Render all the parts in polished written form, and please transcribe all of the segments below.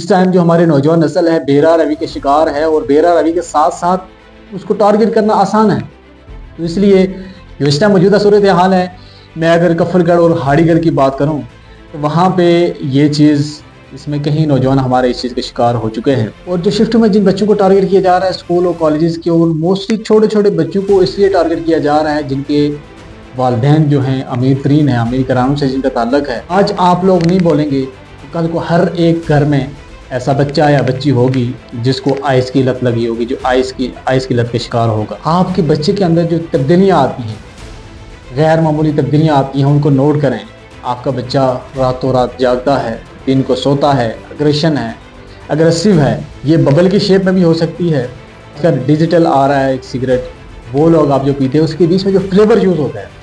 इस टाइम जो हमारे नौजवान नस्ल है बेरा रवि के शिकार है और बेरा रवि के साथ साथ उसको टारगेट करना आसान है। तो इसलिए जो इस टाइम मौजूदा सूरत हाल है, मैं अगर कफलगढ़ और हाड़ीगढ़ की बात करूं तो वहाँ पे ये चीज़ इसमें कहीं नौजवान हमारे इस चीज़ के शिकार हो चुके हैं। और जो शिफ्ट में जिन बच्चों को टारगेट किया जा रहा है स्कूल और कॉलेजेस के, और मोस्टली छोटे छोटे बच्चों को इसलिए टारगेट किया जा रहा है जिनके वालिदैन जो हैं अमीर तरीन हैं, अमीर घरानों से जिनका ताल्लुक है। आज आप लोग नहीं बोलेंगे तो कल को हर एक घर में ऐसा बच्चा या बच्ची होगी जिसको आइस की लत लगी होगी, जो आइस की लत के शिकार होगा। आपके बच्चे के अंदर जो तब्दीलियाँ आती हैं, गैर मामूली तब्दीलियाँ आती हैं, उनको नोट करें। आपका बच्चा रातों रात जागता है, दिन को सोता है, अग्रेशन है, अग्रेसिव है, ये बबल की शेप में भी हो सकती है। अगर डिजिटल आ रहा है एक सिगरेट, वो लोग आप जो पीते हैं उसके बीच में जो फ्लेवर यूज़ होता है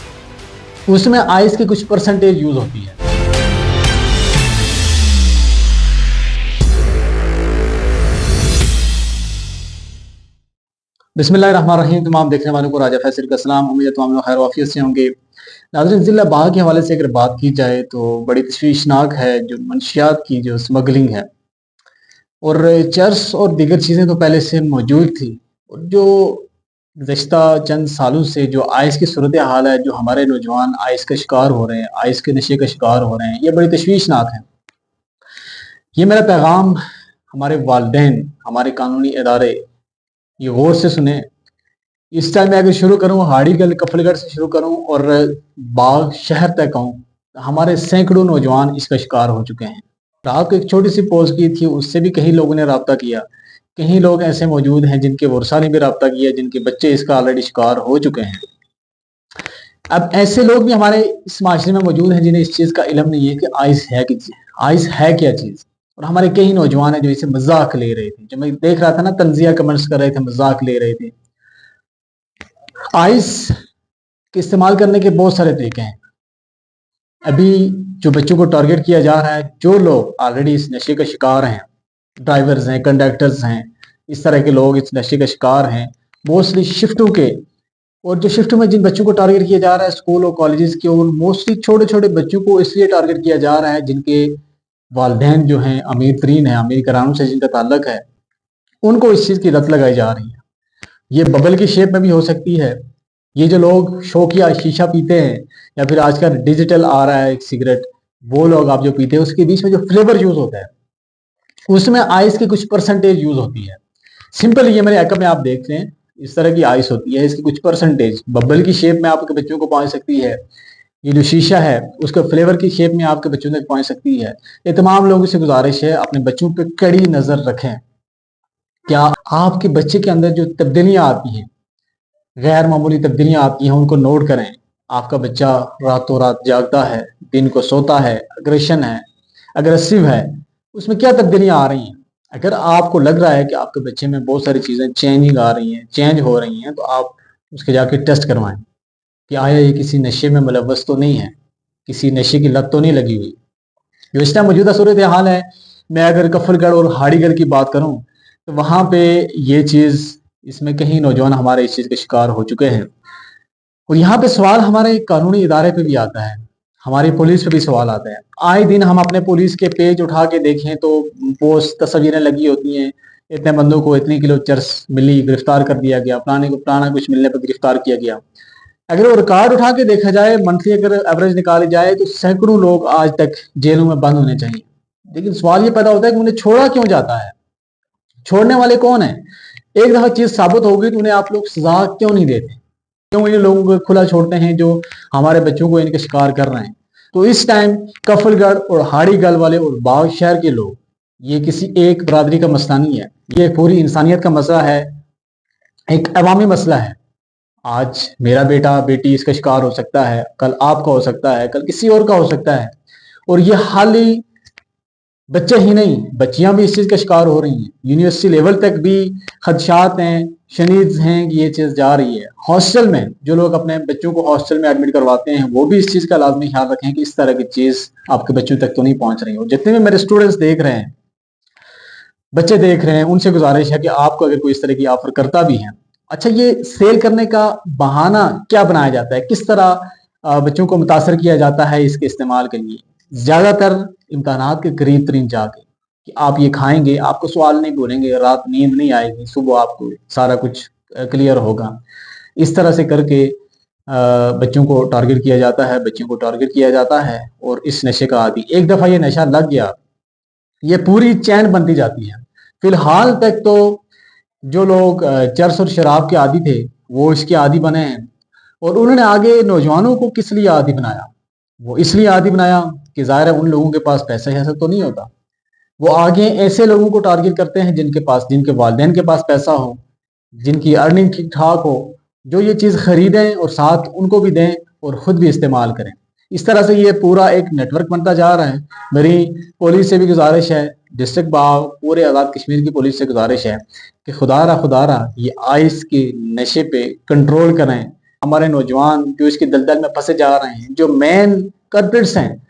उसमें आइस की कुछ परसेंटेज यूज़ होती है। बिस्मिल्लाहिर्रहमानिर्रहीम। तमाम देखने वालों को राजा फैसल का सलाम। उम्मीद है तमाम लोग खैर वाफियत से होंगे। नाज़रीन, ज़िला बाघ के हवाले से अगर बात की जाए तो बड़ी तशवीशनाक है जो मंशियात की जो स्मगलिंग है, और चर्स और दीगर चीज़ें तो पहले से मौजूद थी। और जो गुज़श्ता चंद सालों से जो आइस की सूरत हाल है, जो हमारे नौजवान आइस का शिकार हो रहे हैं, आइस के नशे का शिकार हो रहे हैं, ये बड़ी तशवीशनाक है। ये मेरा पैगाम हमारे वालिदैन, हमारे कानूनी इदारे ये गौर से सुने। इस टाइम मैं अगर शुरू करूँ हाड़ीगढ़ कफलगढ़ से शुरू करूँ और बाघ शहर तक कहूँ, हमारे सैकड़ों नौजवान इसका शिकार हो चुके हैं। रात को एक छोटी सी पोस्ट की थी, उससे भी कई लोगों ने रब्ता किया। कई लोग ऐसे मौजूद हैं जिनके वर्षा ने भी रब्ता किया, जिनके बच्चे इसका ऑलरेडी शिकार हो चुके हैं। अब ऐसे लोग भी हमारे इस माशरे में मौजूद हैं जिन्हें इस चीज़ का इल्म नहीं है कि आइस है क्या चीज़। और हमारे कई नौजवान हैं जो इसे मजाक ले रहे थे। जो मैं देख रहा था ना, तंजिया कमेंट्स कर रहे थे, मजाक ले रहे थे। आइस के इस्तेमाल करने के बहुत सारे तरीके हैं। अभी जो बच्चों को टारगेट किया जा रहा है, जो लोग ऑलरेडी इस नशे का शिकार हैं, ड्राइवर्स हैं, कंडक्टर्स हैं, इस तरह के लोग इस नशे का शिकार हैं, मोस्टली शिफ्टों के। और जो शिफ्ट में जिन बच्चों को टारगेट किया जा रहा है स्कूल और कॉलेजेस के, और मोस्टली छोटे छोटे बच्चों को इसलिए टारगेट किया जा रहा है जिनके वालिदैन जो हैं अमीर तरीन हैं, अमीर घरानों से जिनका ताल्लुक है, उनको इस चीज़ की लत लगाई जा रही है। ये बबल की शेप में भी हो सकती है। ये जो लोग शौकिया शीशा पीते हैं, या फिर आजकल डिजिटल आ रहा है एक सिगरेट, वो लोग आप जो पीते हैं उसके बीच में जो फ्लेवर यूज़ होता है उसमें आइस की कुछ परसेंटेज यूज़ होती है। सिंपल ये मेरे अकब में आप देख लें, इस तरह की आइस होती है, इसकी कुछ परसेंटेज बबल की शेप में आपके बच्चों को पहुंच सकती है। ये जो शीशा है उसके फ्लेवर की शेप में आपके बच्चों तक पहुंच सकती है। ये तमाम लोगों से गुजारिश है, अपने बच्चों पे कड़ी नज़र रखें। क्या आपके बच्चे के अंदर जो तब्दीलियाँ आती हैं, गैर मामूली तब्दीलियाँ आती हैं, उनको नोट करें। आपका बच्चा रातों रात जागता है, दिन को सोता है, अग्रेशन है, अग्रेसिव है, उसमें क्या तब्दीलियाँ आ रही हैं। अगर आपको लग रहा है कि आपके बच्चे में बहुत सारी चीज़ें चेंजिंग आ रही हैं, चेंज हो रही हैं, तो आप उसके जाके टेस्ट करवाएं कि आया ये किसी नशे में मुलव्वस तो नहीं है, किसी नशे की लत तो नहीं लगी हुई। जो इस टाइम मौजूदा सूरत हाल है, मैं अगर कफलगढ़ और हाड़ीगढ़ की बात करूं तो वहाँ पे ये चीज़ इसमें कहीं नौजवान हमारे इस चीज़ के शिकार हो चुके हैं। और यहाँ पे सवाल हमारे कानूनी इदारे पे भी आता है, हमारी पुलिस पे भी सवाल आता है। आए दिन हम अपने पुलिस के पेज उठा के देखें तो पोस्ट तस्वीरें लगी होती हैं, इतने बंदों को इतनी किलो चरस मिली, गिरफ्तार कर दिया गया, फलाने को फलाना कुछ मिलने पर गिरफ्तार किया गया। अगर वो रिकॉर्ड उठा के देखा जाए, मंथली अगर एवरेज निकाली जाए तो सैकड़ों लोग आज तक जेलों में बंद होने चाहिए। लेकिन सवाल ये पैदा होता है कि उन्हें छोड़ा क्यों जाता है, छोड़ने वाले कौन है। एक दफा चीज साबित होगी तो उन्हें आप लोग सजा क्यों नहीं देते, क्यों इन लोगों को खुला छोड़ते हैं जो हमारे बच्चों को इनके शिकार कर रहे हैं। तो इस टाइम कफलगढ़ और हाड़ीगढ़ वाले और बाघ शहर के लोग, ये किसी एक बरादरी का मसला नहीं है, ये पूरी इंसानियत का मसला है, एक अवामी मसला है। आज मेरा बेटा बेटी इसका शिकार हो सकता है, कल आपका हो सकता है, कल किसी और का हो सकता है। और ये हाली बच्चे ही नहीं, बच्चियां भी इस चीज़ का शिकार हो रही हैं। यूनिवर्सिटी लेवल तक भी खदशात हैं, शनीद हैं कि ये चीज़ जा रही है। हॉस्टल में जो लोग अपने बच्चों को हॉस्टल में एडमिट करवाते हैं वो भी इस चीज़ का लाजमी ख्याल रखें कि इस तरह की चीज़ आपके बच्चों तक तो नहीं पहुंच रही। और जितने भी मेरे स्टूडेंट्स देख रहे हैं, बच्चे देख रहे हैं, उनसे गुजारिश है कि आपको अगर कोई इस तरह की ऑफर करता भी है, अच्छा ये सेल करने का बहाना क्या बनाया जाता है, किस तरह बच्चों को मुतासर किया जाता है इसके इस्तेमाल के लिए। ज्यादातर इम्तहानात के करीब तरीन जाके कि आप ये खाएंगे, आपको सवाल नहीं बोलेंगे, रात नींद नहीं आएगी, सुबह आपको सारा कुछ क्लियर होगा। इस तरह से करके बच्चों को टारगेट किया जाता है, बच्चों को टारगेट किया जाता है। और इस नशे का आदि, एक दफ़ा ये नशा लग गया, ये पूरी चैन बनती जाती है। फिलहाल तक तो जो लोग चरस और शराब के आदी थे वो इसके आदी बने हैं, और उन्होंने आगे नौजवानों को किस लिए आदी बनाया? वो इसलिए आदी बनाया कि ज़ाहिर है उन लोगों के पास पैसा ऐसा तो नहीं होता, वो आगे ऐसे लोगों को टारगेट करते हैं जिनके पास, जिनके वालिदैन के पास पैसा हो, जिनकी अर्निंग ठीक ठाक हो, जो ये चीज़ खरीदें और साथ उनको भी दें और ख़ुद भी इस्तेमाल करें। इस तरह से ये पूरा एक नेटवर्क बनता जा रहा है। मेरी पुलिस से भी गुजारिश है, डिस्ट्रिक्ट बाग पूरे आज़ाद कश्मीर की पुलिस से गुजारिश है कि खुदारा ये आइस के नशे पे कंट्रोल करें। हमारे नौजवान जो इसकी दलदल में फंसे जा रहे हैं, जो मेन कल्प्रिट्स हैं,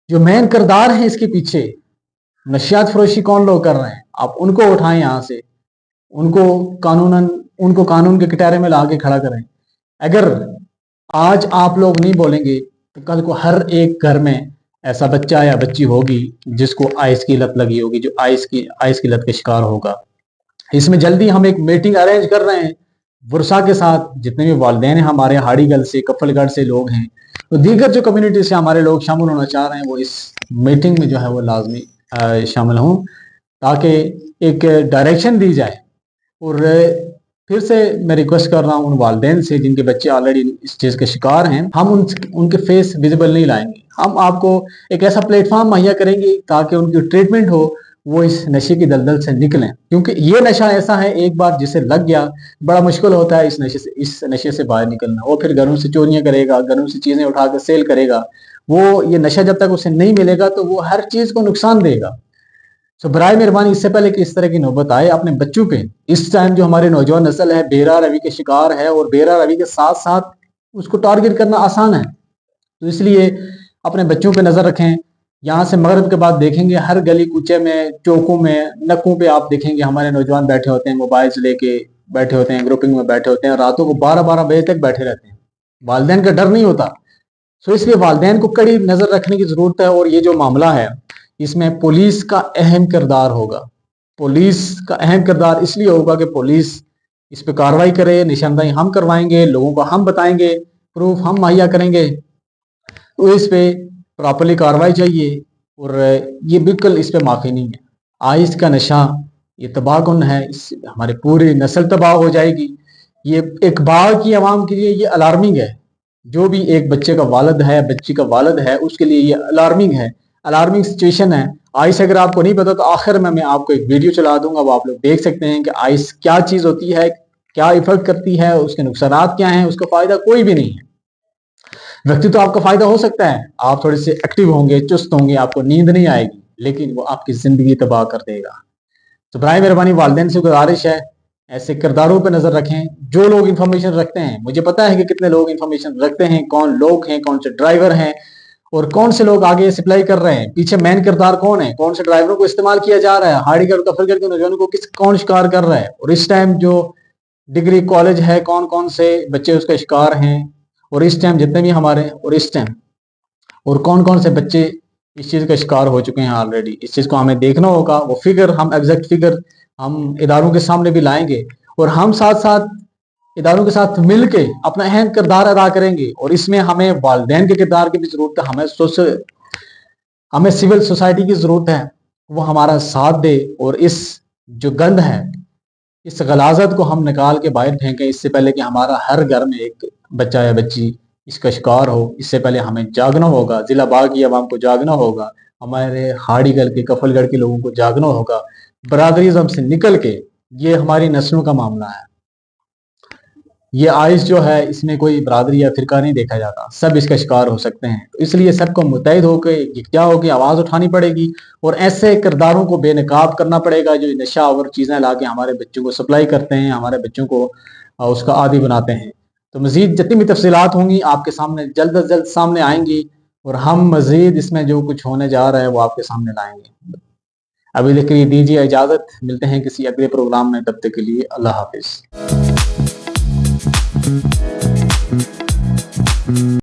जो मेन किरदार हैं इसके पीछे, नशियात फरोशी कौन लोग कर रहे हैं, आप उनको उठाएं यहाँ से, उनको कानून के कटहरे में ला के खड़ा करें। अगर आज आप लोग नहीं बोलेंगे तो कल को हर एक घर में ऐसा बच्चा या बच्ची होगी जिसको आइस की लत लगी होगी, जो आइस की लत का शिकार होगा। इसमें जल्दी हम एक मीटिंग अरेंज कर रहे हैं वर्षा के साथ, जितने भी वालिदैन हैं हमारे, हाड़ीगल से, कफलगढ़ से लोग हैं, तो दीगर जो कम्युनिटी से हमारे लोग शामिल होना चाह रहे हैं वो इस मीटिंग में जो है वो लाजमी शामिल हों, ताकि एक डायरेक्शन दी जाए। और फिर से मैं रिक्वेस्ट कर रहा हूँ उन वालिदैन से जिनके बच्चे ऑलरेडी इस चीज़ के शिकार हैं, हम उनके फेस विजिबल नहीं लाएंगे, हम आपको एक ऐसा प्लेटफॉर्म मुहैया करेंगे ताकि उनकी ट्रीटमेंट हो, वो इस नशे की दलदल से निकलें। क्योंकि ये नशा ऐसा है, एक बार जिसे लग गया बड़ा मुश्किल होता है इस नशे से बाहर निकलना। वो फिर घरों से चोरियां करेगा, घरों से चीज़ें उठा कर सेल करेगा। वो ये नशा जब तक उसे नहीं मिलेगा तो वो हर चीज़ को नुकसान देगा। तो बराए मेहरबानी इससे पहले कि इस तरह की नौबत आए, अपने बच्चों पे, इस टाइम जो हमारे नौजवान नस्ल है बेरा रवि के शिकार है, और बेरा रवि के साथ साथ उसको टारगेट करना आसान है, तो इसलिए अपने बच्चों पे नज़र रखें। यहाँ से मगरब के बाद देखेंगे हर गली कूचे में, चौकों में, नक्कों पे आप देखेंगे हमारे नौजवान बैठे होते हैं, मोबाइल्स लेके बैठे होते हैं, ग्रुपिंग में बैठे होते हैं, रातों को 12-12 बजे तक बैठे रहते हैं, वालिदैन का डर नहीं होता। सो इसलिए वालिदैन को कड़ी नज़र रखने की ज़रूरत है। और ये जो मामला है इसमें पुलिस का अहम किरदार होगा। पुलिस का अहम किरदार इसलिए होगा कि पुलिस इस पर कार्रवाई करे, निशानदाही हम करवाएंगे, लोगों को हम बताएंगे, प्रूफ हम मुहैया करेंगे, तो इस पे प्रॉपरली कार्रवाई चाहिए। और ये बिल्कुल इस पे माफ़ी नहीं है। आइस का नशा ये तबाहकुन है, इस हमारी पूरी नस्ल तबाह हो जाएगी। ये एक बाग की आवाम के लिए ये अलार्मिंग है। जो भी एक बच्चे का वालिद है, बच्ची का वालिद है, उसके लिए ये अलार्मिंग है, अलार्मिंग सिचुएशन है। आइस अगर आपको नहीं पता तो आखिर में मैं आपको एक वीडियो चला दूंगा, वो आप लोग देख सकते हैं कि आइस क्या चीज़ होती है, क्या इफेक्ट करती है, उसके नुकसानात क्या हैं, उसका फ़ायदा कोई भी नहीं है। व्यक्ति तो आपका फ़ायदा हो सकता है, आप थोड़े से एक्टिव होंगे, चुस्त होंगे, आपको नींद नहीं आएगी, लेकिन वो आपकी ज़िंदगी तबाह कर देगा। तो बराए मेहरबानी वालिदैन से गुजारिश है, ऐसे किरदारों पर नज़र रखें जो लोग इन्फॉर्मेशन रखते हैं। मुझे पता है कि कितने लोग इन्फॉर्मेशन रखते हैं, कौन लोग हैं, कौन से ड्राइवर हैं, और कौन से लोग आगे सप्लाई कर रहे हैं, पीछे मेन किरदार कौन है, कौन से ड्राइवरों को इस्तेमाल किया जा रहा है, हाड़ीगढ़ कफलगढ़ के नौजवानों को कौन शिकार कर रहा है, और इस टाइम जो डिग्री कॉलेज है कौन कौन से बच्चे उसका शिकार हैं, और इस टाइम जितने भी हमारे, और इस टाइम और कौन कौन से बच्चे इस चीज़ का शिकार हो चुके हैं ऑलरेडी। इस चीज़ को हमें देखना होगा। वो फिगर, हम एग्जैक्ट फिगर हम इदारों के सामने भी लाएंगे, और हम साथ साथ इदारों के साथ मिलके अपना अहम किरदार अदा करेंगे। और इसमें हमें वालिदैन के किरदार की भी जरूरत है, हमें सिविल सोसाइटी की जरूरत है, वो हमारा साथ दे, और इस जो गंद है, इस गलाजत को हम निकाल के बाहर फेंकें। इससे पहले कि हमारा हर घर में एक बच्चा या बच्ची इसका शिकार हो, इससे पहले हमें जागना होगा। जिला बाग की आवाम को जागना होगा, हमारे हाड़ीगढ़ के, कफलगढ़ के लोगों को जागना होगा। बरादरीज़म से निकल के, ये हमारी नस्लों का मामला है। ये आइस जो है इसमें कोई बरादरी या फिरका नहीं देखा जाता, सब इसका शिकार हो सकते हैं। तो इसलिए सबको मुत्तहिद होकर, यकजा होकर आवाज़ उठानी पड़ेगी, और ऐसे किरदारों को बेनकाब करना पड़ेगा जो नशा और चीज़ें ला के हमारे बच्चों को सप्लाई करते हैं, हमारे बच्चों को उसका आदी बनाते हैं। तो मज़ीद जितनी भी तफसीलात होंगी आपके सामने जल्द अज जल्द सामने आएंगी, और हम मज़ीद इसमें जो कुछ होने जा रहा है वो आपके सामने लाएंगे। अभी तक के लिए दीजिए इजाज़त, मिलते हैं किसी अगले प्रोग्राम में, तब तक के लिए अल्लाह हाफिज़।